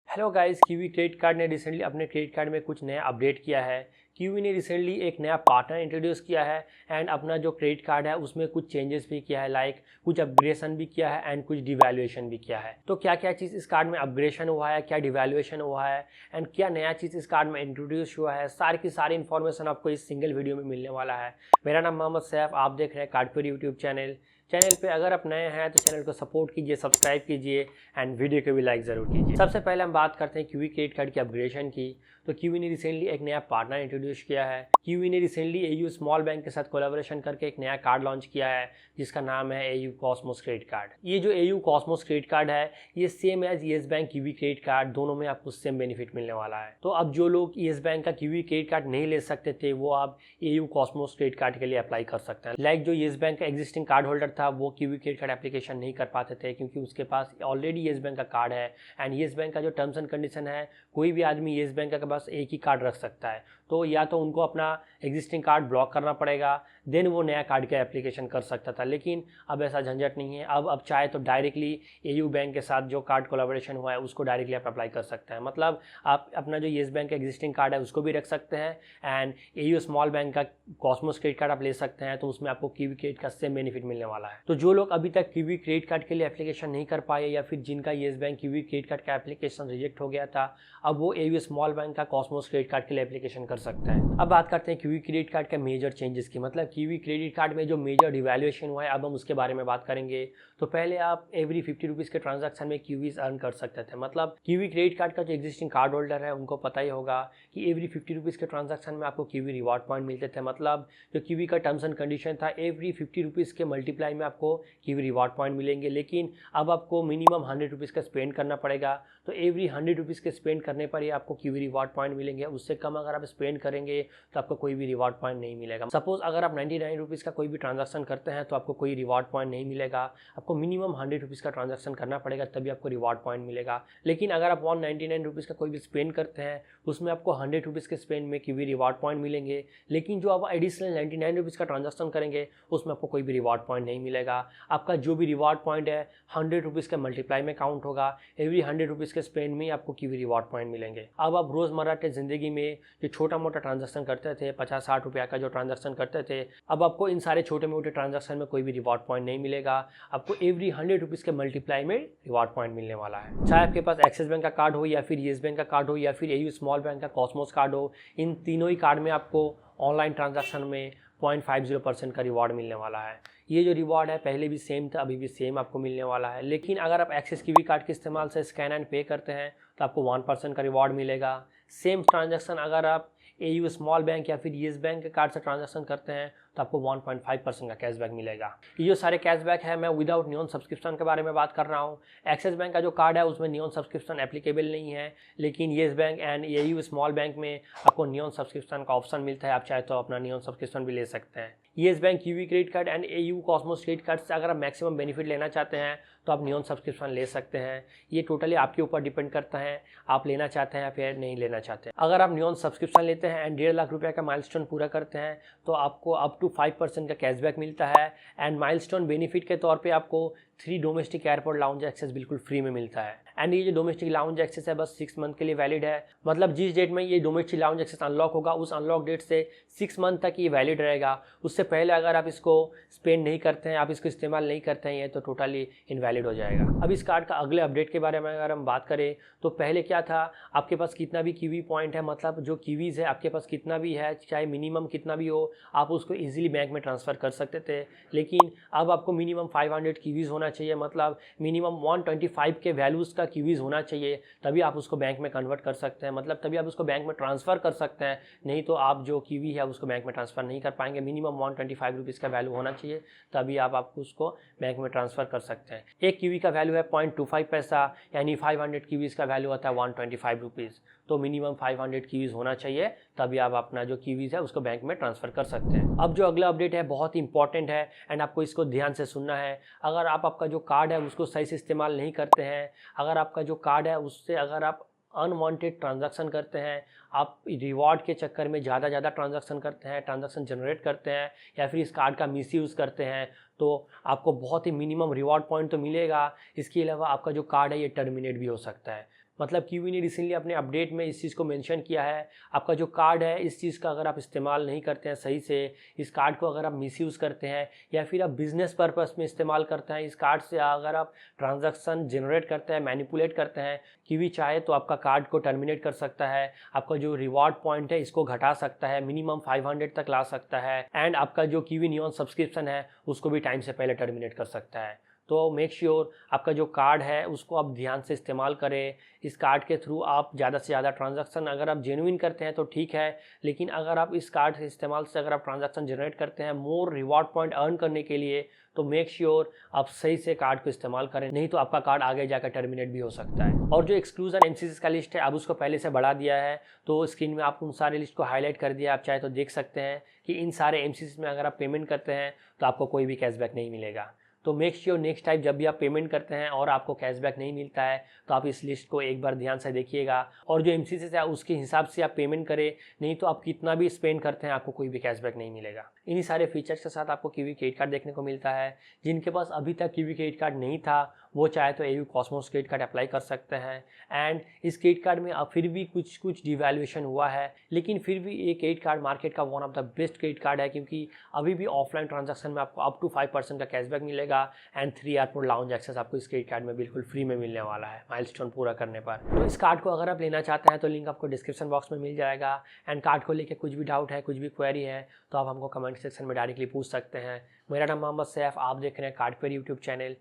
Hello guys, kiwi credit card ने recently अपने credit card में कुछ नया अपडेट किया है। कीवी ने रिसेंटली एक नया पार्टनर इंट्रोड्यूस किया है एंड अपना जो क्रेडिट कार्ड है उसमें कुछ चेंजेस भी किया है, लाइक कुछ अपग्रेडेशन भी किया है एंड कुछ डिवैल्यूएशन भी किया है। तो क्या क्या चीज़ इस कार्ड में अपग्रेडेशन हुआ है, क्या डिवैल्यूएशन हुआ है एंड क्या नया चीज़ इस कार्ड में इंट्रोड्यूस हुआ है, सारी की सारी इन्फॉर्मेशन आपको इस सिंगल वीडियो में मिलने वाला है। मेरा नाम मोहम्मद सैफ, आप देख रहे हैं कार्डप्योर यूट्यूब चैनल पे अगर आप नए हैं तो चैनल को सपोर्ट कीजिए, सब्सक्राइब कीजिए एंड वीडियो को भी लाइक ज़रूर कीजिए। सबसे पहले हम बात करते हैं कीवी क्रेडिट कार्ड की अपग्रेडेशन की। तो कीवी ने रिसेंटली एक नया पार्टनर इंट्रोड्यूस किया है। कीवी ने रिसेंटली एयू स्मॉल बैंक के साथ कोलैबोरेशन करके एक नया कार्ड लॉन्च किया है जिसका नाम है एयू कॉस्मोस क्रेडिट कार्ड। ये जो एयू कॉस्मोस क्रेडिट कार्ड है ये सेम एज येस बैंक कीवी क्रेडिट कार्ड, दोनों में आपको सेम बेनिफिट मिलने वाला है। तो अब जो लोग येस बैंक का कीवी क्रेडिट कार्ड नहीं ले सकते थे वो आप एयू कॉस्मोस क्रेडिट कार्ड के लिए अप्लाई कर सकते हैं। लाइक जो येस बैंक का एग्जिस्टिंग कार्ड होल्डर था वो कीवी क्रेडिट कार्ड एप्लीकेशन नहीं कर पाते थे क्योंकि उसके पास ऑलरेडी येस बैंक का कार्ड है एंड येस बैंक का जो टर्म्स एंड कंडीशन है, कोई भी आदमी येस बैंक का बस एक ही कार्ड रख सकता है। तो या तो उनको अपना एग्जिस्टिंग कार्ड ब्लॉक करना पड़ेगा, देन वो नया कार्ड का एप्लीकेशन कर सकता था। लेकिन अब ऐसा झंझट नहीं है। अब चाहे तो डायरेक्टली एयू बैंक के साथ जो कार्ड कोलैबोरेशन हुआ है उसको डायरेक्टली आप अप्लाई कर सकते हैं। मतलब आप अपना जो येस बैंक का एग्जिस्टिंग कार्ड है उसको भी रख सकते हैं एंड एयू स्मॉल बैंक का कॉस्मोस क्रेडिट कार्ड आप ले सकते हैं, तो उसमें आपको कीवी क्रेडिट का सेम बेनिफिट मिलने वाला है। तो जो लोग अभी तक कीवी क्रेडिट कार्ड के लिए एप्लीकेशन नहीं कर पाए या फिर जिनका येस बैंक कीवी क्रेडिट कार्ड का एप्लीकेशन रिजेक्ट हो गया था, अब वो एयू स्मॉल बैंक का कॉस्मोस क्रेडिट कार्ड के लिए एप्लीकेशन कर सकते हैं। अब बात करते हैं कीवी क्रेडिट कार्ड के मेजर चेंजेस की, मतलब कीवी क्रेडिट कार्ड में जो मेजर डिवैल्यूएशन हुआ है अब हम उसके बारे में बात करेंगे। तो पहले आप एवरी 50 रुपीज़ के ट्रांजैक्शन में कीवीज अर्न कर सकते थे। मतलब कीवी क्रेडिट कार्ड का जो एग्जिस्टिंग कार्ड होल्डर है उनको पता ही होगा कि एवरी 50 रुपीज़ के ट्रांजैक्शन में आपको कीवी रिवॉर्ड पॉइंट मिलते थे। मतलब जो कीवी का टर्म्स एंड कंडीशन था, एवरी 50 रुपीज़ के मल्टीप्लाई में आपको कीवी रिवॉर्ड पॉइंट मिलेंगे। लेकिन अब आपको मिनिमम 100 रुपीज़ का स्पेंड करना पड़ेगा। तो एवरी 100 रुपीज़ के स्पेंड करने पर ही आपको कीवी रिवॉर्ड पॉइंट मिलेंगे। उससे कम अगर आप स्पेंड करेंगे तो आपको कोई भी रिवॉर्ड पॉइंट नहीं मिलेगा। सपोज अगर आप 99 रुपीज़ का कोई भी ट्रांजैक्शन करते हैं तो आपको कोई रिवॉर्ड पॉइंट नहीं मिलेगा। आपको मिनिमम 100 रुपीज़ का ट्रांजैक्शन करना पड़ेगा तभी आपको रिवॉर्ड पॉइंट मिलेगा। लेकिन अगर आप 199 रुपीज़ का कोई भी स्पेंड करते हैं उसमें आपको 100 रुपीज़ के स्पेंड में कीवी रिवॉर्ड पॉइंट मिलेंगे। लेकिन जो आप एडिशनल 99 रुपीज़ का ट्रांजैक्शन करेंगे उसमें आपको कोई भी रिवॉर्ड पॉइंट नहीं मिलेगा। आपका जो भी रिवॉर्ड पॉइंट है 100 रुपीज़ के मल्टीप्लाई में काउंट होगा। एवरी 100 रुपीज़ के स्पेंड में आपको कीवी रिवॉर्ड पॉइंट मिलेंगे। अब आप रोज़मर्रा के ज़िंदगी में जो छोटा मोटा ट्रांजैक्शन करते थे, 50-60 रुपया का जो ट्रांजैक्शन करते थे, अब आपको इन सारे छोटे मोटे ट्रांजैक्शन में कोई भी रिवॉर्ड पॉइंट नहीं मिलेगा। आपको एवरी 100 रुपीज़ के मल्टीप्लाई में रिवॉर्ड पॉइंट मिलने वाला है। चाहे आपके पास एक्सिस बैंक का कार्ड हो या फिर येस बैंक का कार्ड हो या फिर एयू स्मॉल बैंक का कॉस्मोस कार्ड हो, इन तीनों ही कार्ड में आपको ऑनलाइन ट्रांजैक्शन में 0.50% का रिवॉर्ड मिलने वाला है। ये जो रिवॉर्ड है पहले भी सेम था, अभी भी सेम आपको मिलने वाला है। लेकिन अगर आप एक्सिस कीवी कार्ड के इस्तेमाल से स्कैन एंड पे करते हैं तो आपको 1% का रिवॉर्ड मिलेगा। सेम ट्रांजैक्शन अगर आप एयू स्मॉल बैंक या फिर येस बैंक के कार्ड से ट्रांजैक्शन करते हैं तो आपको 1.5% का कैशबैक मिलेगा। ये जो सारे कैशबैक है मैं विदाउट नियॉन सब्सक्रिप्शन के बारे में बात कर रहा हूँ। एक्सिस बैंक का जो कार्ड है उसमें नियॉन सब्सक्रिप्शन एप्लीकेबल नहीं है, लेकिन yes bank and AU small bank में आपको नियॉन सब्सक्रिप्शन का ऑप्शन मिलता है। आप चाहे तो अपना नियॉन सब्सक्रिप्शन भी ले सकते हैं। येस बैंक कीवी credit card and AU Cosmos credit card से अगर आप मैक्सिमम बेनिफिट लेना चाहते हैं तो आप नियॉन सब्सक्रिप्शन ले सकते हैं। ये टोटली आपके ऊपर डिपेंड करता है, आप लेना चाहते हैं या फिर नहीं लेना चाहते हैं। अगर आप नियॉन सब्सक्रिप्शन लेते हैं एंड 1.5 लाख रुपये का माइलस्टोन पूरा करते हैं तो आपको अप टू 5% का कैशबैक मिलता है एंड माइलस्टोन बेनिफिट के तौर पे आपको 3 डोमेस्टिक एयरपोर्ट लाउंज एक्सेस बिल्कुल फ्री में मिलता है। एंड ये जो डोमेस्टिक लाउंज एक्सेस है बस 6 मंथ के लिए वैलिड है। मतलब जिस डेट में ये डोमेस्टिक लाउंज एक्सेस अनलॉक होगा उस अनलॉक डेट से 6 मंथ तक ये वैलिड रहेगा। उससे पहले अगर आप इसको स्पेंड नहीं करते हैं, आप इसको इस्तेमाल नहीं करते हैं, ये तो टोटली इनवैलिड हो जाएगा। अब इस कार्ड का अगले अपडेट के बारे में अगर हम बात करें तो पहले क्या था, आपके पास कितना भी कीवी पॉइंट है, मतलब जो कीवीज़ है आपके पास कितना भी है, चाहे मिनिमम कितना भी हो, आप उसको ईजिली बैंक में ट्रांसफ़र कर सकते थे। लेकिन अब आपको मिनिमम 500 कीवीज़ होना चाहिए, मतलब मिनिमम 125 के वैल्यूज़ का कीवीज़ होना चाहिए, तभी आप उसको बैंक में कन्वर्ट कर सकते हैं। मतलब तभी आप उसको बैंक में ट्रांसफ़र कर सकते हैं, नहीं तो आप जो कीवी है उसको बैंक में ट्रांसफ़र नहीं कर पाएंगे। मिनिमम 125 रुपीज़ का वैल्यू होना चाहिए तभी आप उसको बैंक में ट्रांसफ़र कर सकते हैं। एक कीवी का वैल्यू है 0.25 पैसा, यानी 500 कीवीज़ का वैल्यू होता है 125 रुपीज़। तो मिनिमम 500 कीवीज़ होना चाहिए तभी आप अपना जो कीवीज़ है उसको बैंक में ट्रांसफ़र कर सकते हैं। अब जो अगला अपडेट है बहुत ही इंपॉर्टेंट है एंड आपको इसको ध्यान से सुनना है। अगर आपका जो कार्ड है उसको सही से इस्तेमाल नहीं करते हैं, अगर आपका जो कार्ड है उससे अगर आप अनवांटेड ट्रांजैक्शन करते हैं, आप रिवॉर्ड के चक्कर में ज़्यादा ट्रांजैक्शन करते हैं, ट्रांजैक्शन जनरेट करते हैं या फिर इस कार्ड का मिसयूज़ करते हैं, तो आपको बहुत ही मिनिमम रिवॉर्ड पॉइंट तो मिलेगा। इसके अलावा आपका जो कार्ड है ये टर्मिनेट भी हो सकता है। मतलब QE ने रिसेंटली अपने अपडेट में इस चीज़ को मेंशन किया है, आपका जो कार्ड है इस चीज़ का अगर आप इस्तेमाल नहीं करते हैं सही से, इस कार्ड को अगर आप मिसयूज़ करते हैं या फिर आप बिज़नेस पर्पस में इस्तेमाल करते हैं, इस कार्ड से अगर आप ट्रांजैक्शन जनरेट करते हैं, मैनिपुलेट करते हैं, QE चाहे तो आपका कार्ड को टर्मिनेट कर सकता है, आपका जो रिवॉर्ड पॉइंट है इसको घटा सकता है, मिनिमम 500 तक ला सकता है, एंड आपका जो QE नियॉन सब्सक्रिप्शन है उसको भी टाइम से पहले टर्मिनेट कर सकता है। तो मेक श्योर आपका जो कार्ड है उसको आप ध्यान से इस्तेमाल करें। इस कार्ड के थ्रू आप ज़्यादा से ज़्यादा ट्रांजैक्शन अगर आप जेन्युइन करते हैं तो ठीक है, लेकिन अगर आप इस कार्ड के इस्तेमाल से अगर आप ट्रांजैक्शन जनरेट करते हैं मोर रिवॉर्ड पॉइंट अर्न करने के लिए, तो मेक श्योर आप सही से कार्ड को इस्तेमाल करें, नहीं तो आपका कार्ड आगे जाकर टर्मिनेट भी हो सकता है। और जो एक्सक्लूजन एमसीसी का लिस्ट है अब उसको पहले से बढ़ा दिया है, तो स्क्रीन में आपको उन सारे लिस्ट को हाईलाइट कर दिया, आप चाहे तो देख सकते हैं कि इन सारे एमसीसी में अगर आप पेमेंट करते हैं तो आपको कोई भी कैशबैक नहीं मिलेगा। तो मेक श्योर नेक्स्ट टाइम जब भी आप पेमेंट करते हैं और आपको कैशबैक नहीं मिलता है तो आप इस लिस्ट को एक बार ध्यान से देखिएगा और जो एमसीसी है उसके हिसाब से आप पेमेंट करें, नहीं तो आप कितना भी स्पेंड करते हैं आपको कोई भी कैशबैक नहीं मिलेगा। इन्हीं सारे फीचर्स के साथ आपको QE क्रेडिट कार्ड देखने को मिलता है। जिनके पास अभी तक QE क्रेडिट कार्ड नहीं था वो चाहे तो AU Cosmos credit card apply कर सकते हैं। एंड इस क्रेडिट कार्ड में अब फिर भी कुछ डिवैल्यूएशन हुआ है, लेकिन फिर भी ये क्रेडिट कार्ड मार्केट का one of the best credit card है, क्योंकि अभी भी ऑफलाइन ट्रांजैक्शन में आपको अप टू 5% का कैशबैक मिलेगा एंड 3 एयरपोर्ट लाउंज एक्सेस आपको इस क्रेडिट कार्ड में बिल्कुल फ्री में मिलने वाला है माइलस्टोन पूरा करने पर। तो इस कार्ड को अगर आप लेना चाहते हैं तो लिंक आपको डिस्क्रिप्शन बॉक्स में मिल जाएगा। एंड कार्ड को लेकर कुछ भी डाउट है, कुछ भी क्वेरी है तो आप हमको कमेंट सेक्शन में डायरेक्टली पूछ सकते हैं। मेरा नाम मोहम्मद सैफ, आप देख रहे हैं कार्ड क्वेरी यूट्यूब चैनल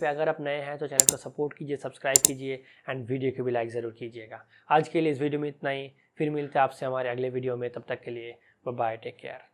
पे अगर आप नए हैं तो चैनल को सपोर्ट कीजिए, सब्सक्राइब कीजिए एंड वीडियो को भी लाइक ज़रूर कीजिएगा। आज के लिए इस वीडियो में इतना ही, फिर मिलते हैं आपसे हमारे अगले वीडियो में, तब तक के लिए बाय बाय, टेक केयर।